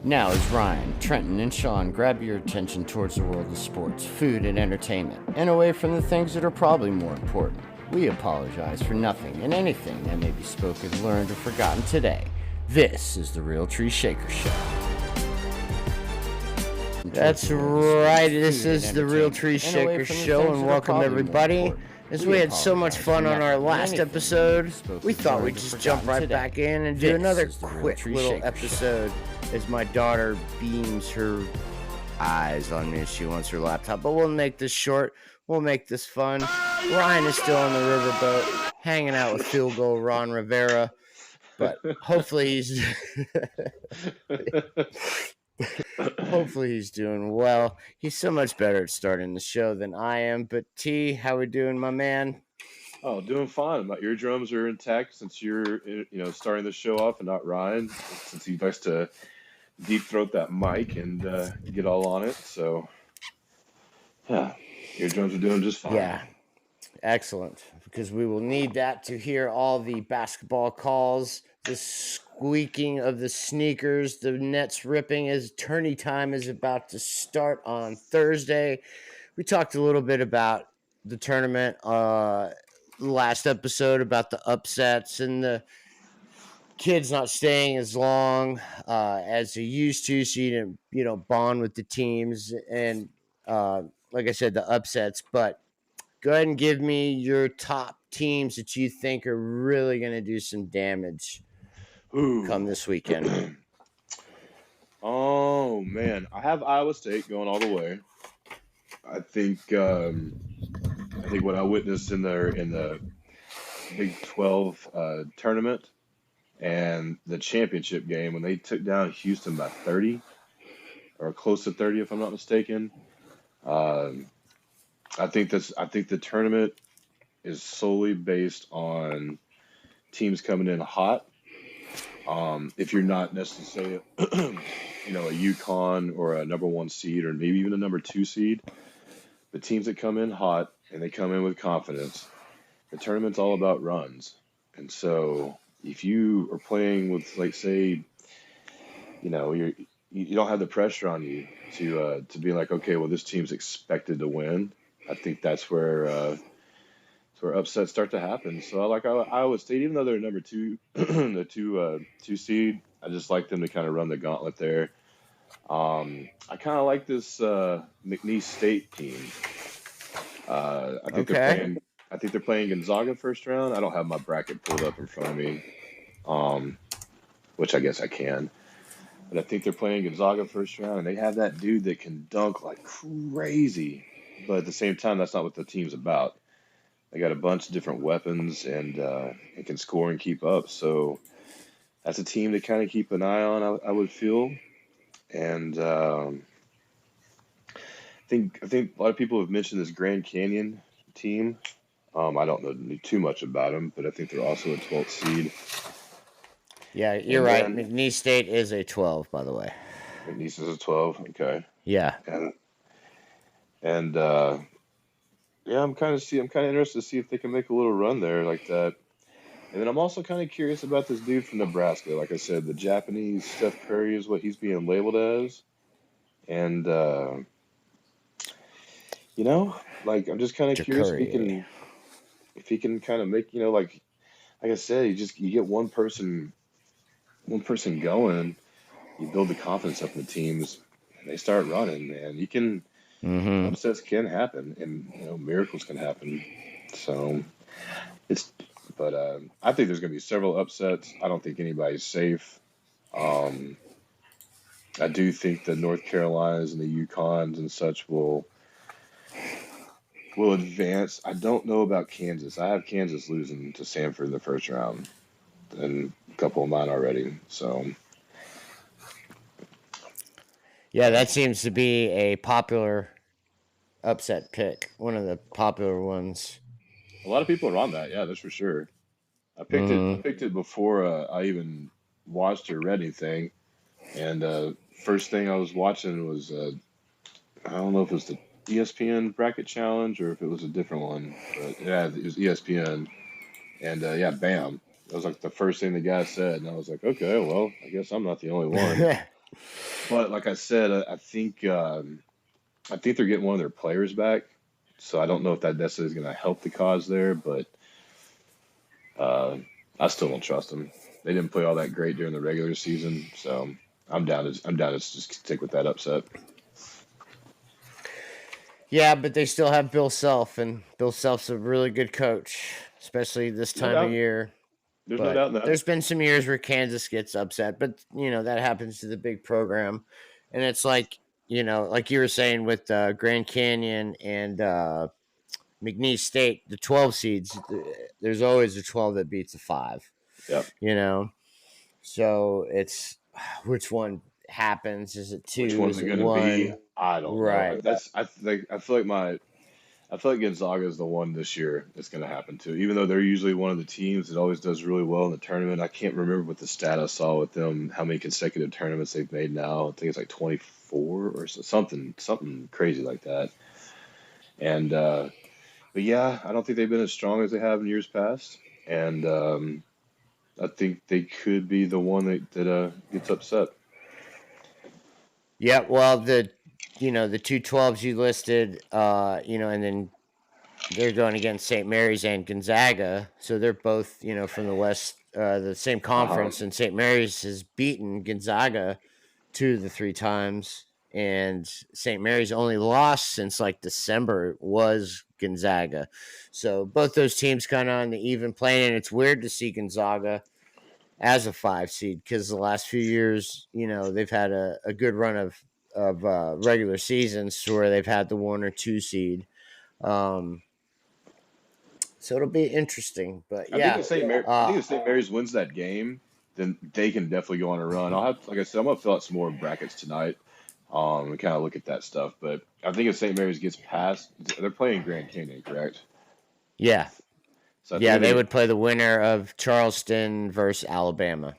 Now, as Ryan, Trenton, and Sean grab your attention towards the world of sports, food, and entertainment, and away from the things that are probably more important, we apologize for nothing and anything that may be spoken, learned, or forgotten today. This is the Real Tree Shaker Show. That's right, this is the Real Tree Shaker Show, and welcome everybody. As we had so much fun on our last episode, we thought we'd just jump right back in and do another quick little episode as my daughter beams her eyes on me as she wants her laptop. But we'll make this short, we'll make this fun. Ryan is still on the riverboat, hanging out with field goal Ron Rivera, but hopefully he's hopefully he's doing well. He's so much better at starting the show than I am. But T, how we doing, my man? Oh, doing fine. My eardrums are intact since you're, starting the show off and not Ryan, since he likes to deep throat that mic and get all on it. So, yeah, eardrums are doing just fine. Yeah, excellent. Because we will need that to hear all the basketball calls, the squeaking of the sneakers, the nets ripping as tourney time is about to start on Thursday. We talked a little bit about the tournament last episode, about the upsets and the kids not staying as long as they used to, so you didn't bond with the teams, and like I said, the upsets. But go ahead and give me your top teams that you think are really going to do some damage come this weekend. Oh man, I have Iowa State going all the way. I think what I witnessed in the Big 12 tournament and the championship game when they took down Houston by 30 or close to 30, if I'm not mistaken. I think the tournament is solely based on teams coming in hot. If you're not necessarily, a UConn or a number 1 seed or maybe even a number 2 seed, the teams that come in hot and they come in with confidence, the tournament's all about runs. And so if you are playing with, like, say, you don't have the pressure on you to be like, okay, well, this team's expected to win. I think that's where upsets start to happen. So I like Iowa State, even though they're number 2, the 2 seed. I just like them to kind of run the gauntlet there. I kind of like this McNeese State team. I think they're playing Gonzaga first round. I don't have my bracket pulled up in front of me, which I guess I can. But I think they're playing Gonzaga first round, and they have that dude that can dunk like crazy. But at the same time, that's not what the team's about. They got a bunch of different weapons and can score and keep up. So that's a team to kind of keep an eye on, I would feel. And I think a lot of people have mentioned this Grand Canyon team. I don't know too much about them, but I think they're also a 12th seed. Yeah, you're right. McNeese State is a 12, by the way. McNeese is a 12. Okay. Yeah. And yeah, I'm kind of interested to see if they can make a little run there like that. And then I'm also kind of curious about this dude from Nebraska. Like I said, the Japanese Steph Curry is what he's being labeled as. And, I'm just kind of curious if he can kind of make, like I said, you get one person going, you build the confidence up in the teams, and they start running, man. You can, upsets can happen, and, miracles can happen. So I think there's going to be several upsets. I don't think anybody's safe. I do think the North Carolinas and the UConns and such will advance. I don't know about Kansas. I have Kansas losing to Samford in the first round, and a couple of mine already. So, yeah, that seems to be a popular upset pick. One of the popular ones. A lot of people are on that. Yeah, that's for sure. I picked it before I even watched or read anything. And first thing I was watching was I don't know if it was the ESPN bracket challenge or if it was a different one, but yeah, it was ESPN. And bam, that was like the first thing the guy said, and I was like, okay, well, I guess I'm not the only one. But like I said, I think they're getting one of their players back. So I don't know if that necessarily is going to help the cause there, but uh, I still don't trust them. They didn't play all that great during the regular season, so I'm down to just stick with that upset. Yeah, but they still have Bill Self, and Bill Self's a really good coach, especially this No time of doubt. year. There's no But doubt in that. there's been some years where Kansas gets upset, but that happens to the big program, and it's like like you were saying with Grand Canyon and McNeese State, the 12 seeds. There's always a 12 that beats a 5. Yep. You know, so it's which one happens? Is it Which 2? one's Is it it going to be? 1? I don't know. Right. I feel like Gonzaga is the one this year that's going to happen to. Even though they're usually one of the teams that always does really well in the tournament, I can't remember what the stat I saw with them, how many consecutive tournaments they've made now. I think it's like 24 or something crazy like that. And but yeah, I don't think they've been as strong as they have in years past. And I think they could be the one that gets upset. Yeah. Well, the 2 12s you listed, and then they're going against St. Mary's and Gonzaga, so they're both from the West, the same Uh-huh. conference, and St. Mary's has beaten Gonzaga 2 of the 3 times, and St. Mary's only lost since like December was Gonzaga. So both those teams kind of on the even plane, and it's weird to see Gonzaga as a 5 seed because the last few years, they've had a good run of regular seasons where they've had the 1 or 2 seed. Um, so it'll be interesting, but yeah, I think uh, if St. Mary's wins that game, then they can definitely go on a run. I'll have, like I said, I'm gonna fill out some more brackets tonight, and kind of look at that stuff. But I think if St. Mary's gets past, they're playing Grand Canyon, correct? yeah, So I think yeah, if they they get, would play the winner of Charleston versus Alabama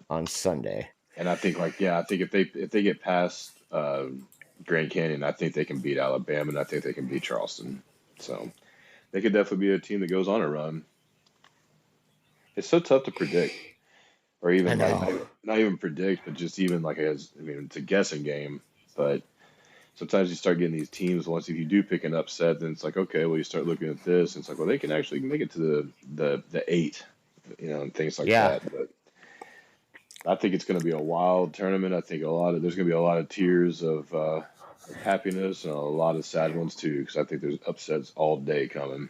on Sunday. and I think like yeah, I think if they get past Grand Canyon, I think they can beat Alabama, and I think they can beat Charleston. So they could definitely be a team that goes on a run. It's so tough to predict, or I even like know. not even predict, but just even like as I mean, it's a guessing game, but sometimes you start getting these teams. Once if you do pick an upset, then it's like okay, well you start looking at this, and it's like well they can actually make it to the 8, and things like Yeah. that. But I think it's going to be a wild tournament. I think there's going to be a lot of tears of happiness and a lot of sad ones too, because I think there's upsets all day coming.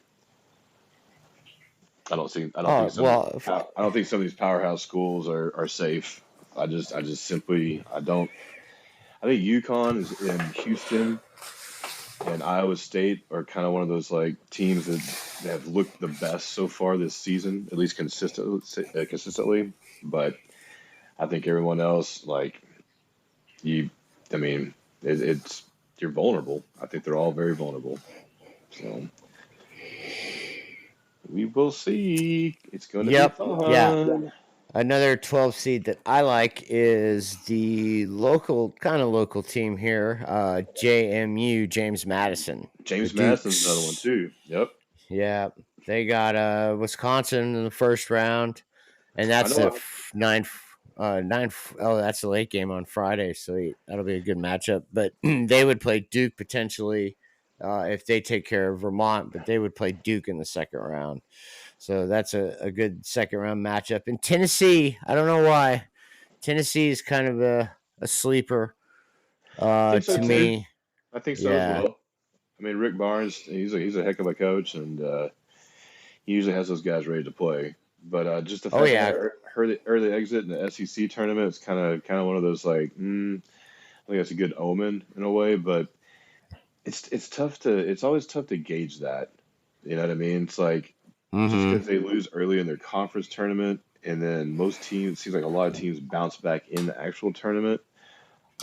Oh well. I don't think some of these powerhouse schools are safe. I just simply I don't. I think UConn is in Houston and Iowa State are kind of one of those like teams that have looked the best so far this season, at least consistently. But I think everyone else, like you, I mean, it's you're vulnerable. I think they're all very vulnerable. So we will see. It's going to be Yep. Yeah. fun. Another 12 seed that I like is the kind of local team here, JMU, James Madison, the James Madison's another one Dukes. too. Yep, Yeah, they got Wisconsin in the first round, and I that's know. the oh, that's the late game on Friday. Sweet, that'll be a good matchup. But they would play Duke potentially if they take care of Vermont, but they would play Duke in the second round. So that's a good second round matchup. In Tennessee, I don't know why. Tennessee is kind of a sleeper I think so to too. me. I think so as Yeah. well. I mean, Rick Barnes, he's a heck of a coach, and he usually has those guys ready to play. But just the Oh fact that yeah. they early exit in the SEC tournament, it's kind of one of those like, I think that's a good omen in a way. But it's always tough to gauge that. You know what I mean? It's like just Mm-hmm. because they lose early in their conference tournament, and then most teams, it seems like a lot of teams bounce back in the actual tournament.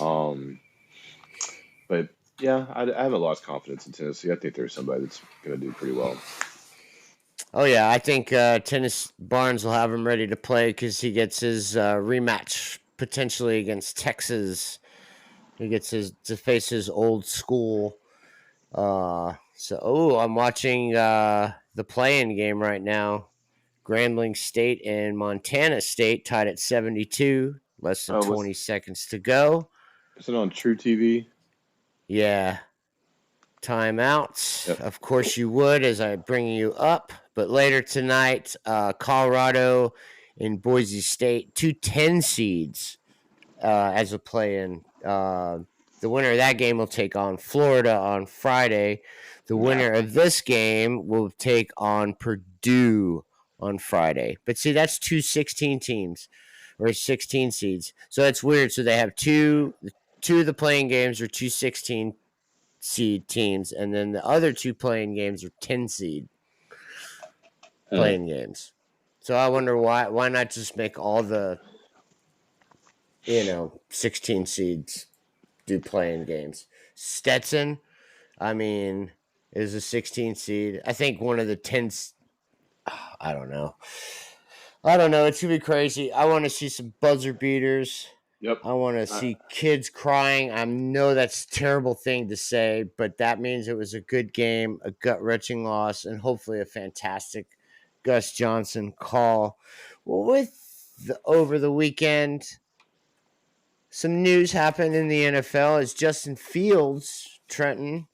Um, but yeah, I haven't lost confidence in Tennessee. I think there's somebody that's going to do pretty well. Oh yeah, I think Tennis Barnes will have him ready to play because he gets his rematch potentially against Texas. He gets his to face his old school. I'm watching the playing game right now. Grambling State and Montana State tied at 72. Less than Oh, 20 seconds to go. is it on True TV? Yeah. Timeouts. Yep. Of course you would as I bring you up. But later tonight, Colorado and Boise State, 2 10 seeds as a play-in. The winner of that game will take on Florida on Friday. The winner of this game will take on Purdue on Friday. But see, that's 2 16 teams or 16 seeds. So that's weird. So they have two of the playing games are 2 16 seed teams, and then the other 2 playing games are 10 seed playing games. So I wonder why not just make all the 16 seeds do playing games. Stetson, I mean, is a 16 seed. I think one of the 10. I don't know. It's gonna be crazy. I want to see some buzzer beaters. Yep. I want to see kids crying. I know that's a terrible thing to say, but that means it was a good game, a gut-wrenching loss, and hopefully a fantastic Gus Johnson call. Well, over the weekend, some news happened in the NFL as Justin Fields, Trenton,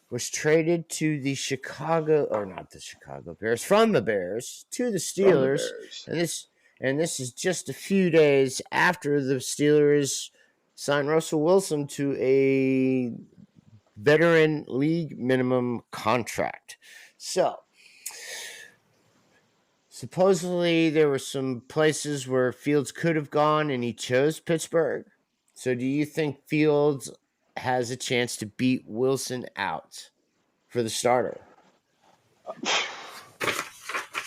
was traded to the not the Chicago Bears, from the Bears to the Steelers. And this is just a few days after the Steelers signed Russell Wilson to a veteran league minimum contract. So, supposedly there were some places where Fields could have gone and he chose Pittsburgh. So do you think Fields has a chance to beat Wilson out for the starter?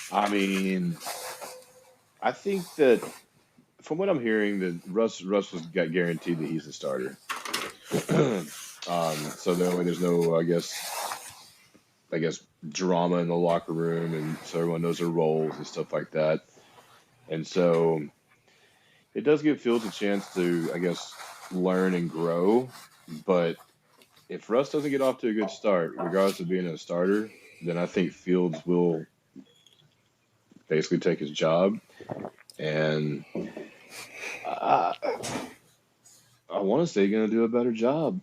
I mean, I think that from what I'm hearing, that Russ was got guaranteed that he's the starter. So that way there's no, I guess drama in the locker room, and so everyone knows their roles and stuff like that. And so it does give Fields a chance to, I guess, learn and grow. But if Russ doesn't get off to a good start, regardless of being a starter, then I think Fields will basically take his job. And I want to say he's going to do a better job.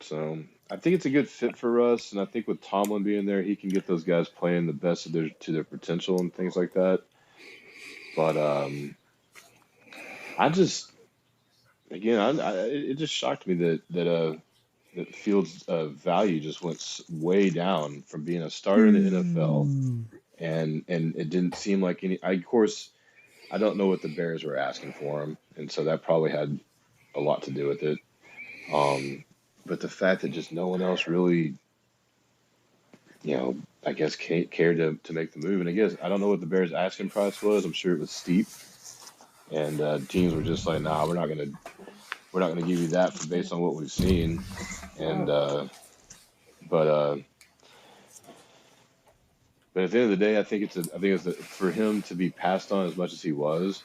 So I think it's a good fit for us. And I think with Tomlin being there, he can get those guys playing the best of their potential and things like that. But it just shocked me that Fields' value just went way down from being a starter in the NFL, and it didn't seem like any. Of course, I don't know what the Bears were asking for him, and so that probably had a lot to do with it. But the fact that just no one else really, I guess cared to make the move, and I guess I don't know what the Bears' asking price was. I'm sure it was steep, and teams were just like, "Nah, we're not gonna give you that based on what we've seen." And but at the end of the day, I think it's for him to be passed on as much as he was,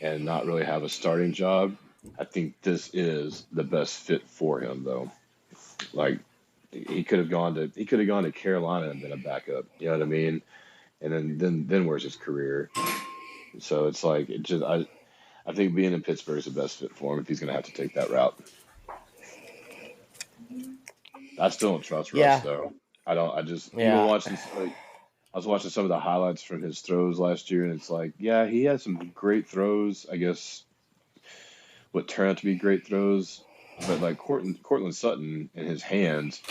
and not really have a starting job. I think this is the best fit for him, though. Like he could have gone to Carolina and been a backup. You know what I mean? And then where's his career? So it's like I think being in Pittsburgh is the best fit for him if he's going to have to take that route. I still don't trust Russ, though. I don't. I just even watching. I was watching some of the highlights from his throws last year, and it's like, yeah, he had some great throws. I guess what turned out to be great throws, but like Cortland Sutton and his hands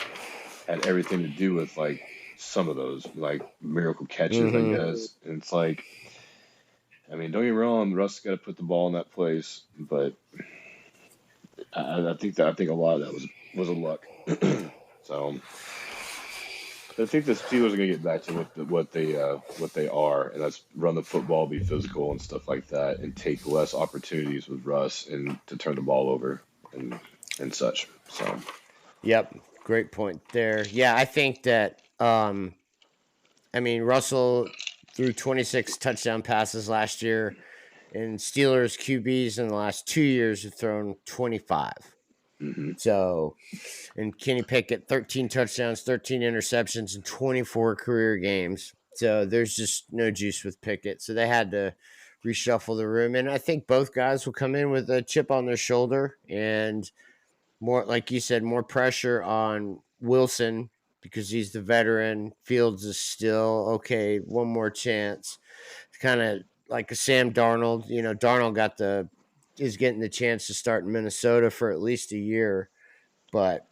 had everything to do with like some of those like miracle catches, I guess. And it's like, I mean, don't get me wrong, Russ got to put the ball in that place, but I think a lot of that was a luck. So I think the Steelers are going to get back to what they are, and that's run the football, be physical and stuff like that, and take less opportunities with Russ and to turn the ball over and such. So, yep, great point there. Yeah, I think that Russell threw 26 touchdown passes last year, and Steelers QBs in the last 2 years have thrown 25. So, and Kenny Pickett, 13 touchdowns, 13 interceptions in 24 career games. So there's just no juice with Pickett. So they had to reshuffle the room. And I think both guys will come in with a chip on their shoulder and more, like you said, more pressure on Wilson because he's the veteran. Fields is still okay. One more chance. It's kind of like a Sam Darnold. Darnold is getting the chance to start in Minnesota for at least a year, but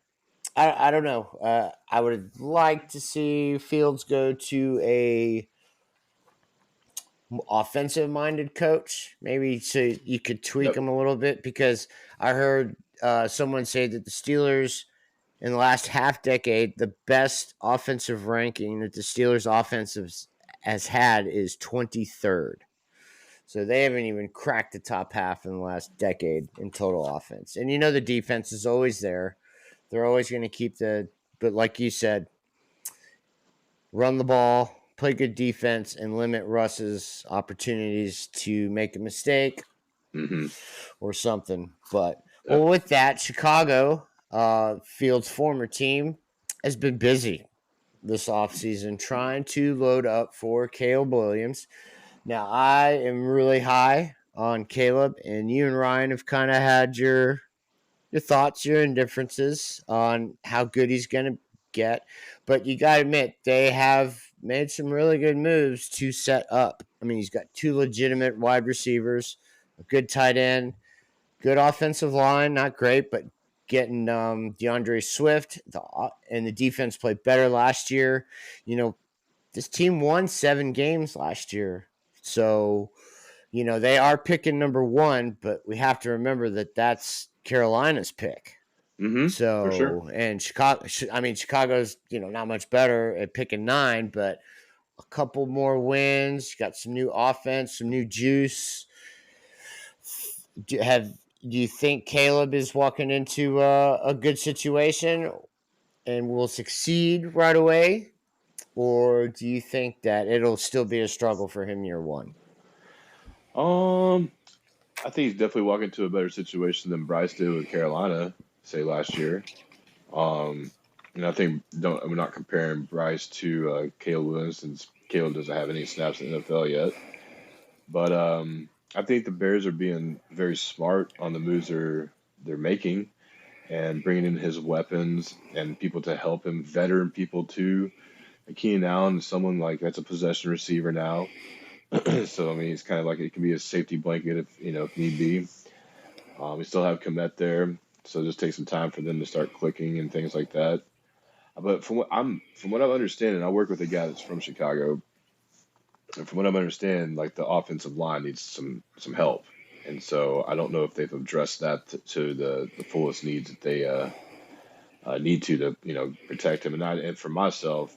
I don't know. I would like to see Fields go to a offensive minded coach, maybe so you could tweak Yep. him a little bit because I heard someone say that the Steelers in the last half decade, the best offensive ranking that the Steelers offensive has had is 23rd. So they haven't even cracked the top half in the last decade in total offense. And the defense is always there. They're always going to but like you said, run the ball, play good defense, and limit Russ's opportunities to make a mistake Mm-hmm. or something. But, Yep. well, with that, Chicago, Fields' former team, has been busy this offseason trying to load up for Caleb Williams. Now, I am really high on Caleb, and you and Ryan have kind of had your thoughts, your indifferences on how good he's going to get. But you got to admit, they have made some really good moves to set up. I mean, he's got two legitimate wide receivers, a good tight end, good offensive line, not great, but getting DeAndre Swift, and the defense played better last year. This team won 7 games last year. So, they are picking number 1, but we have to remember that that's Carolina's pick. Mm-hmm. For sure. So, and Chicago's, not much better at picking 9, but a couple more wins, got some new offense, some new juice. Do you think Caleb is walking into a good situation and will succeed right away? Or do you think that it'll still be a struggle for him year 1? I think he's definitely walking into a better situation than Bryce did with Carolina, say last year. Um, and I think I'm not comparing Bryce to Caleb Williams since Caleb doesn't have any snaps in the NFL yet. But I think the Bears are being very smart on the moves they're making and bringing in his weapons and people to help him, veteran people too. Keenan Allen is someone like that's a possession receiver now. So I mean, he's kind of like it can be a safety blanket if need be. We still have Komet there, so it just takes some time for them to start clicking and things like that. But from what I'm understanding, I work with a guy that's from Chicago, and from what I'm understanding, like the offensive line needs some help, and so I don't know if they've addressed that to the fullest needs that they need to protect him. And for myself,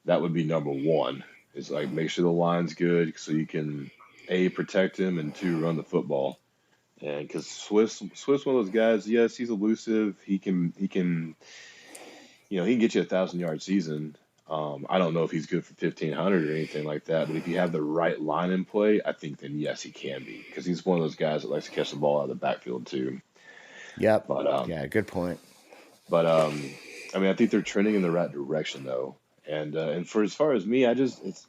that would be number one. Is like make sure the line's good so you can A, protect him, and 2, run the football. And because Swift's one of those guys, yes, he's elusive. He can get you a 1,000-yard season. I don't know if he's good for 1,500 or anything like that, but if you have the right line in play, I think then yes, he can be because he's one of those guys that likes to catch the ball out of the backfield too. Yep. But yeah, good point. But I mean, I think they're trending in the right direction though. And for as far as me, it's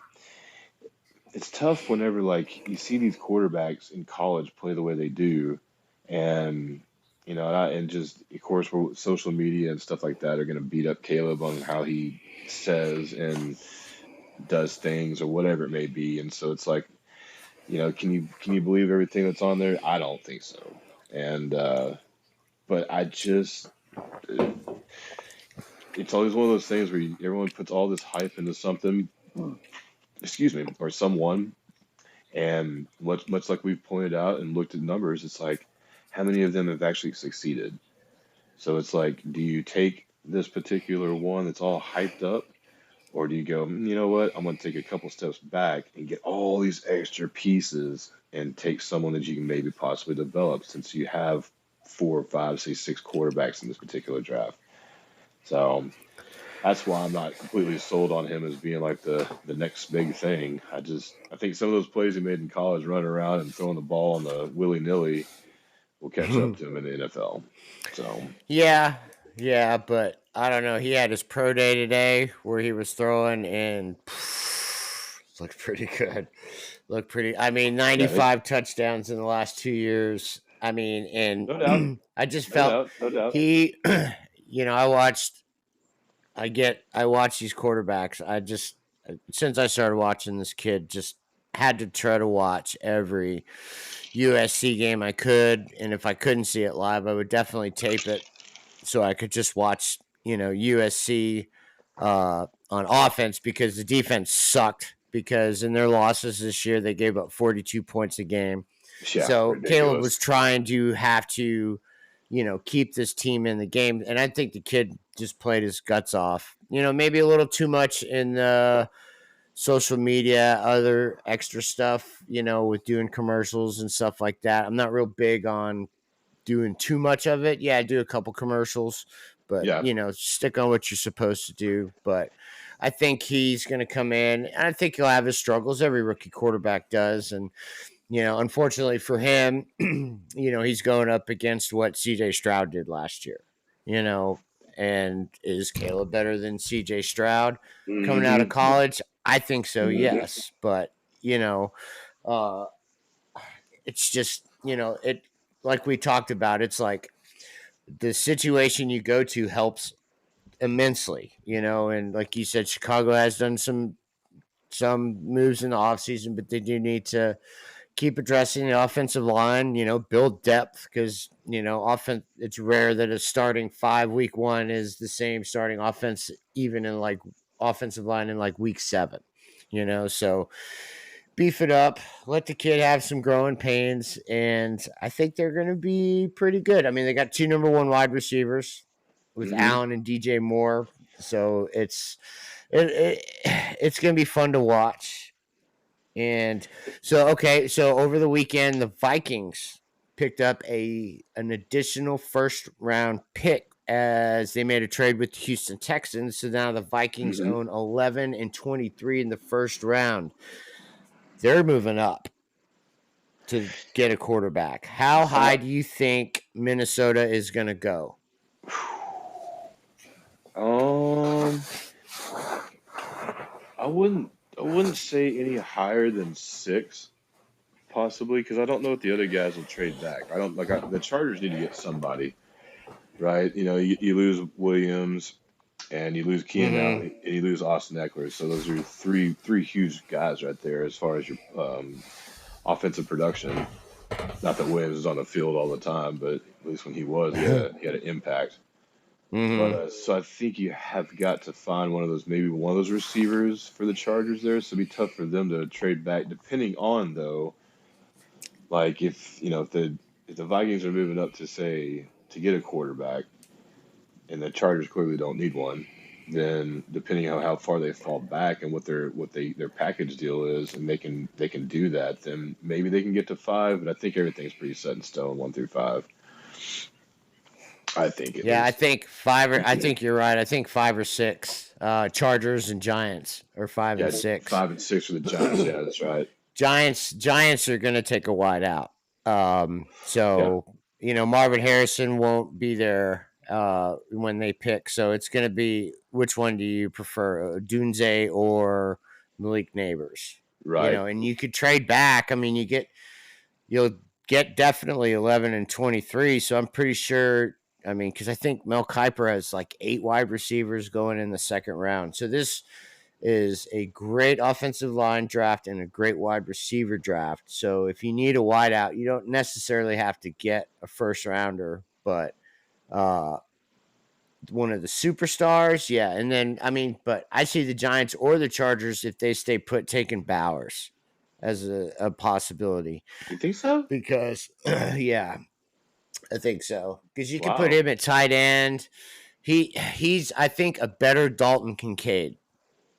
tough whenever like you see these quarterbacks in college play the way they do, and and just of course social media and stuff like that are going to beat up Caleb on how he says and does things or whatever it may be, and so it's like can you believe everything that's on there? I don't think so, and but I just it's always one of those things where everyone puts all this hype into something, excuse me, or someone. And much like we've pointed out and looked at numbers, it's like how many of them have actually succeeded? So it's like, do you take this particular one that's all hyped up, or do you go, you know what, I'm going to take a couple steps back and get all these extra pieces and take someone that you can maybe possibly develop since you have 4 or 5, say 6 quarterbacks in this particular draft. So that's why I'm not completely sold on him as being like the next big thing. I think some of those plays he made in college, running around and throwing the ball on the willy nilly, will catch up to him in the NFL. So Yeah, but I don't know. He had his pro day today where he was throwing, and Looked pretty good. Looked pretty. I mean, Yeah, 95 touchdowns in the last 2 years. I mean, no doubt, and I just no felt doubt, no doubt. he, I watch these quarterbacks. Since I started watching this kid, just had to try to watch every USC game I could. And if I couldn't see it live, I would definitely tape it so I could just watch, USC on offense because the defense sucked because in their losses this year, they gave up 42 points a game. Yeah, So Caleb ridiculous. was trying to have to, keep this team in the game. And I think the kid just played his guts off, maybe a little too much in the social media, other extra stuff, with doing commercials and stuff like that. I'm not real big on doing too much of it. Yeah, I do a couple commercials, but Yeah. stick on what you're supposed to do. But I think he's going to come in, and I think he'll have his struggles. Every rookie quarterback does, and unfortunately for him, he's going up against what C.J. Stroud did last year. And is Caleb better than C.J. Stroud coming out of Mm-hmm. college? I think so, Mm-hmm. yes. But uh, it's just it like we talked about. It's like the situation you go to helps immensely, and like you said, Chicago has done some moves in the offseason, but they do need to keep addressing the offensive line, build depth because, it's rare that a starting 5 week one is the same starting offense, even in like offensive line in like week 7, so beef it up, let the kid have some growing pains, and I think they're going to be pretty good. I mean, they got 2 number 1 wide receivers with Mm-hmm. Allen and DJ Moore, so it's going to be fun to watch. And so over the weekend, the Vikings picked up an additional first round pick as they made a trade with the Houston Texans. So now the Vikings Mm-hmm. own 11 and 23 in the first round. They're moving up to get a quarterback. How high do you think Minnesota is going to go? I wouldn't say any higher than 6, possibly, because I don't know if the other guys will trade back. I don't the Chargers need to get somebody, right? You lose Williams and you lose Keenan Mm-hmm. Allen and you lose Austin Eckler. So those are three huge guys right there as far as your offensive production. Not that Williams is on the field all the time, but at least when he was, he had an impact. But Mm-hmm. so I think you have got to find maybe one of those receivers for the Chargers there. So it'd be tough for them to trade back, depending on though, like if the Vikings are moving up to say to get a quarterback, and the Chargers clearly don't need one, then depending on how far they fall back and their package deal is, and they can do that, then maybe they can get to 5. But I think everything's pretty set in stone 1 through 5. I think at Yeah, I least. think I think you're right. I think 5 or 6. Chargers and Giants are 5 Yeah, and 6. 5 and 6 for the Giants. Yeah, that's right. Giants are going to take a wide out. Yeah, So Marvin Harrison won't be there when they pick. So it's going to be, which one do you prefer, Dunze or Malik Neighbors? right. And you could trade back. I mean, you'll get definitely 11 and 23. So I'm pretty sure. I mean, because I think Mel Kiper has like 8 wide receivers going in the second round. So this is a great offensive line draft and a great wide receiver draft. So if you need a wideout, you don't necessarily have to get a first rounder, but uh, one of the superstars, yeah. And then but I see the Giants or the Chargers if they stay put taking Bowers as a possibility You think so? because yeah, I think so because you can put Wow. him at tight end. He's I think a better Dalton Kincaid.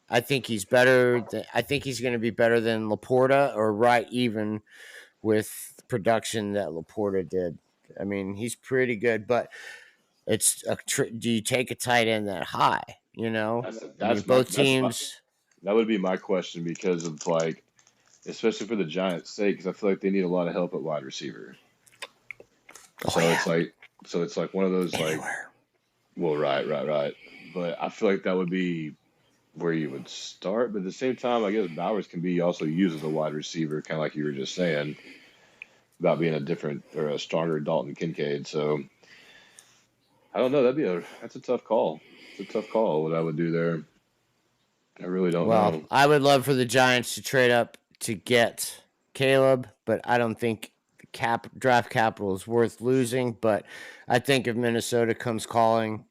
I think he's better. I think he's going to be better than Laporta, or right even with production that Laporta did. I mean, he's pretty good, but do you take a tight end that high? That's I mean, that's my both that's my teams. that would be my question because of especially for the Giants' sake, because I feel like they need a lot of help at wide receiver. Oh So yeah, it's like one of those like, anywhere. well, right. But I feel like that would be where you would start, but at the same time, I guess Bowers can be also used as a wide receiver, kind of like you were just saying about being a different or a stronger Dalton Kincaid. So I don't know. That's a tough call. It's a tough call. What I would do there, I really don't Well, know. I would love for the Giants to trade up to get Caleb, but I don't think the draft capital is worth losing. But I think if Minnesota comes calling,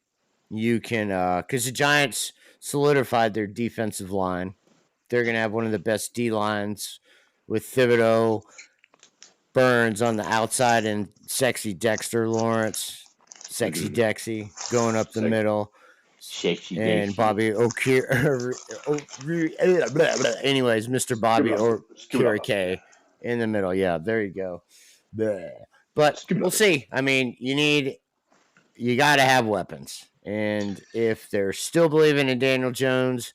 you can because the Giants solidified their defensive line. They're gonna have one of the best D lines with Thibodeau, Burns on the outside, and sexy Dexter Lawrence, sexy Dexy going up the Sec- middle, Sexy and Dexy. Bobby O'Keefe. Anyways, Mr. Bobby O'Keefe in the middle. Yeah, there you go. But we'll see. I mean, you got to have weapons, and if they're still believing in Daniel Jones,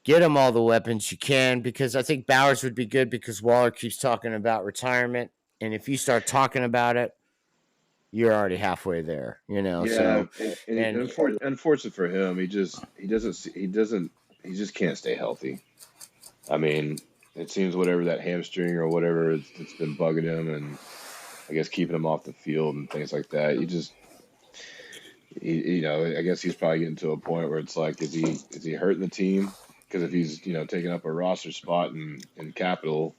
get him all the weapons you can, because I think Bowers would be good because Waller keeps talking about retirement. And if you start talking about it, you're already halfway there, Yeah, So, and and unfortunate for him, he just can't stay healthy. I mean, it seems whatever that hamstring or whatever it's been bugging him, and I guess keeping him off the field and things like that. I guess he's probably getting to a point where it's like, is he hurting the team? Because if he's taking up a roster spot in capital,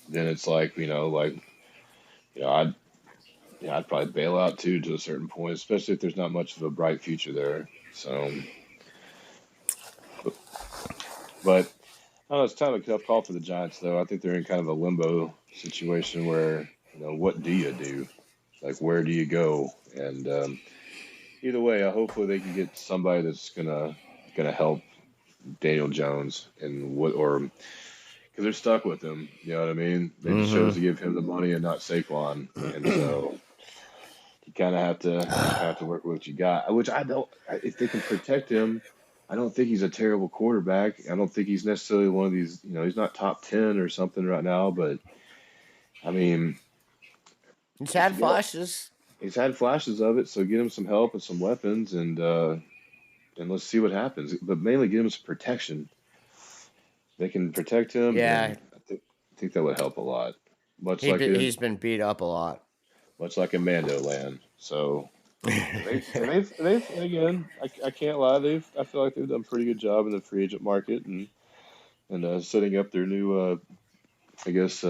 then it's like I'd I'd probably bail out too to a certain point, especially if there's not much of a bright future there. So, but I don't know, it's kind of a tough call for the Giants, though. I think they're in kind of a limbo situation where what do you do? Like, where do you go? And either way, hopefully they can get somebody that's gonna help Daniel Jones and what or because they're stuck with him. You know what I mean? They just chose to give him the money and not Saquon, and so you kind of have to work with what you got. Which I don't. If they can protect him, I don't think he's a terrible quarterback. I don't think he's necessarily one of these. He's not top 10 or something right now, but I mean, he's if had you get flashes. he's had flashes of it, so get him some help and some weapons, and let's see what happens. But mainly get him some protection. They can protect him, Yeah, then I think that would help a lot. Much like he's been beat up a lot. much like in Mando Land. So and again, I can't lie. I feel like they've done a pretty good job in the free agent market and setting up their new, I guess,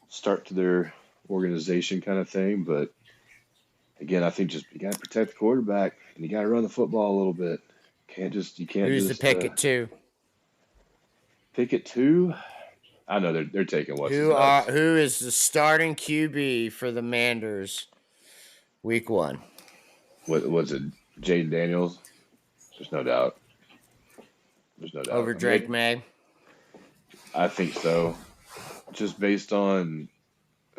start to their organization kind of thing. But again, I think just you got to protect the quarterback and you got to run the football a little bit. You can't Who's the just pick at two? pick it two. I know they're taking what's his nuts. Who is the starting QB for the Manders week 1 What was it? Jaden Daniels. There's no doubt. There's no doubt. over Drake May? I think so. Just based on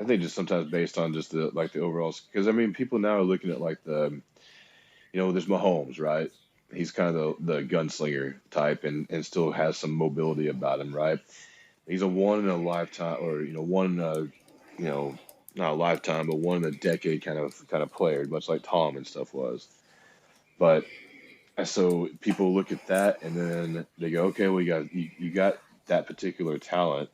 I think just sometimes based on just the overall because I mean people now are looking at like there's Mahomes, right? He's kind of the gunslinger type and still has some mobility about him, right? He's a one in a lifetime or one in a not a lifetime but one in a decade kind of player, much like Tom and stuff was. But so people look at that and then they go, okay, well you got that particular talent.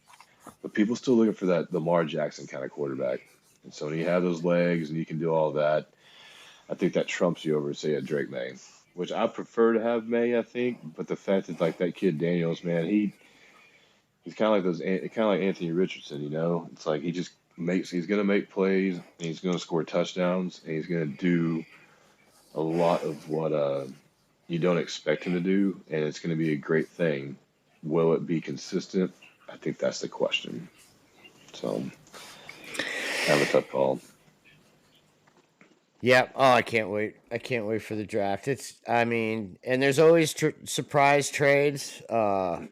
But people still looking for that Lamar Jackson kind of quarterback. And so when you have those legs and you can do all that, I think that trumps you over, say, a Drake May, which I prefer to have May, I think. But the fact that like that kid Daniels, man, he's kind of like Anthony Richardson, It's like he's gonna make plays and he's gonna score touchdowns and he's gonna do a lot of what you don't expect him to do, and it's gonna be a great thing. Will it be consistent? I think that's the question. So, have a tough call. Yeah. Oh, I can't wait. I can't wait for the draft. And there's always surprise trades. You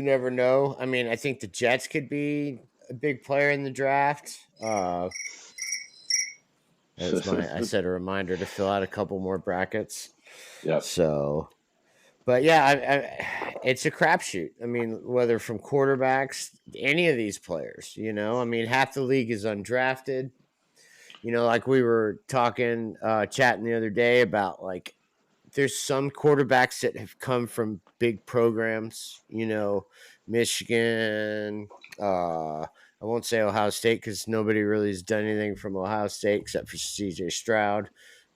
never know. I mean, I think the Jets could be a big player in the draft. I set a reminder to fill out a couple more brackets. Yep. So, but yeah, it's a crapshoot. I mean, whether from quarterbacks, any of these players, I mean, half the league is undrafted. Like we were chatting the other day about like there's some quarterbacks that have come from big programs, Michigan. I won't say Ohio State because nobody really has done anything from Ohio State except for CJ Stroud.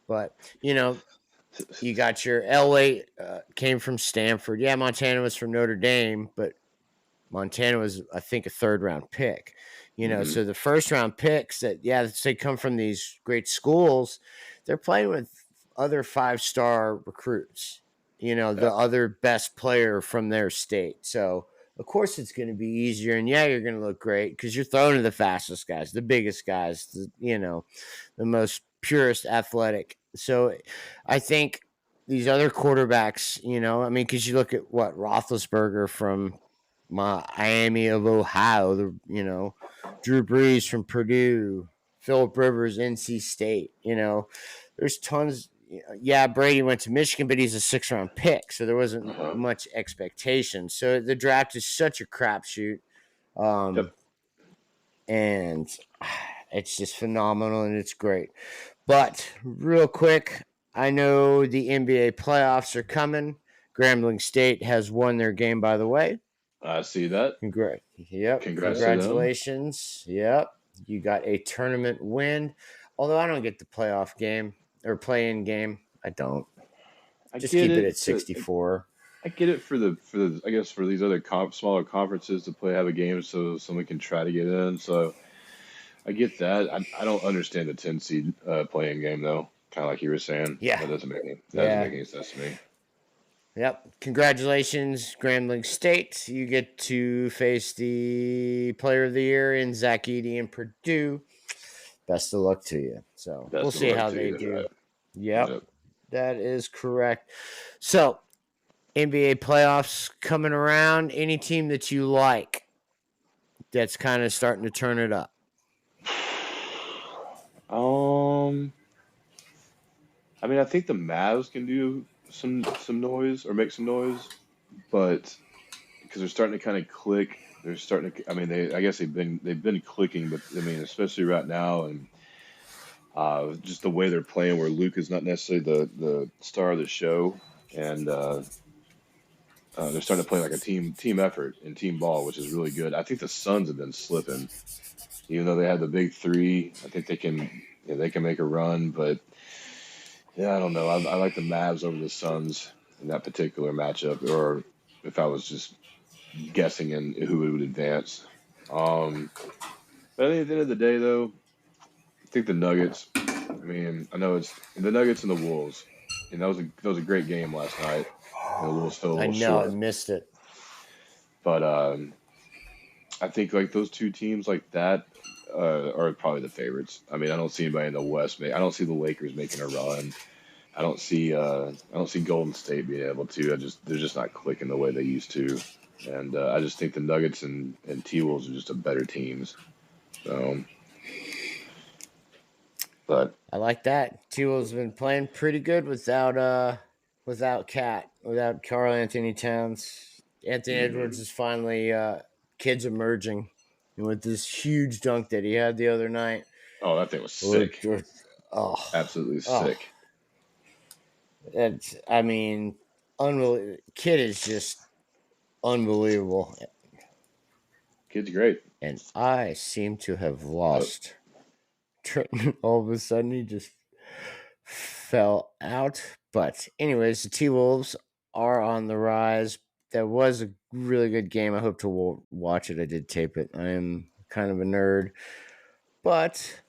But, you got your Elway came from Stanford. Yeah, Montana was from Notre Dame, but Montana was, I think, a third-round pick. So the first-round picks that, they come from these great schools, they're playing with other five-star recruits, the other best player from their state. So, of course, it's going to be easier. And, you're going to look great because you're throwing to the fastest guys, the biggest guys, the most purest athletic. So I think these other quarterbacks, because you look at what Roethlisberger from Miami of Ohio, Drew Brees from Purdue, Philip Rivers, NC State. There's tons. Yeah, Brady went to Michigan, but he's a 6th-round pick, so there wasn't much expectation. So the draft is such a crapshoot, and it's just phenomenal and it's great. But real quick, I know the NBA playoffs are coming. Grambling State has won their game, by the way. I see that. Congrats To them. Congratulations. Yep. You got a tournament win. Although I don't get the playoff game or play-in game. I don't. Just keep it at 64. I get it for the I guess for these other smaller conferences to have a game so someone can try to get in. So I get that. I don't understand the 10 seed play-in game though. Kind of like you were saying. Yeah. That doesn't make any sense to me. Yep. Congratulations, Grambling State. You get to face the player of the year in Zach Edey and Purdue. Best of luck to you. So we'll see how they do. Right. Yep. That is correct. So NBA playoffs coming around. Any team that you like that's kind of starting to turn it up? I mean, I think the Mavs can do some noise or make some noise, but because they're starting to kind of click, they're starting to. I mean, I guess they've been clicking, but I mean, especially right now, and just the way they're playing, where Luke is not necessarily the star of the show, and they're starting to play like a team effort and team ball, which is really good. I think the Suns have been slipping, even though they had the big three. I think they can make a run, but. Yeah, I don't know. I like the Mavs over the Suns in that particular matchup, or if I was just guessing in who would advance. But I think at the end of the day, though, I think the Nuggets. I mean, I know it's the Nuggets and the Wolves, and that was a great game last night. And the Wolves fell a little short. I missed it. But I think like those two teams like that are probably the favorites. I mean, I don't see anybody in the West. I don't see the Lakers making a run. I don't see Golden State being able to. They're just not clicking the way they used to. And I just think the Nuggets and T-Wolves are just a better teams. So, but I like that. T-Wolves been playing pretty good without Karl Anthony Towns. Anthony Edwards is finally kids emerging, and with this huge dunk that he had the other night. Oh, that thing was sick. Absolutely sick. Unbelievable. Kid is just unbelievable. Kid's great. And I seem to have lost Trenton. All of a sudden, he just fell out. But anyways, the T-Wolves are on the rise. That was a really good game. I hope to watch it. I did tape it. I am kind of a nerd. But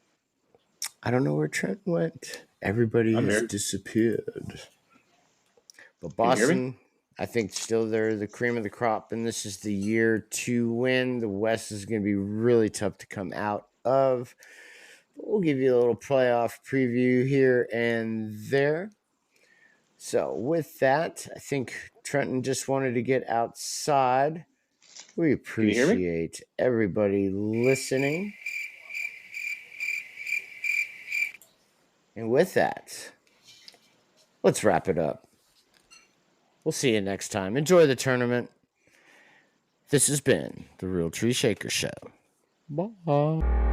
I don't know where Trent went. Everybody has disappeared. But Boston, I think still they're the cream of the crop, and this is the year to win. The West is going to be really tough to come out of. But we'll give you a little playoff preview here and there. So with that, I think Trenton just wanted to get outside. We appreciate everybody listening. And with that, let's wrap it up. We'll see you next time. Enjoy the tournament. This has been the Real Tree Shaker Show. Bye.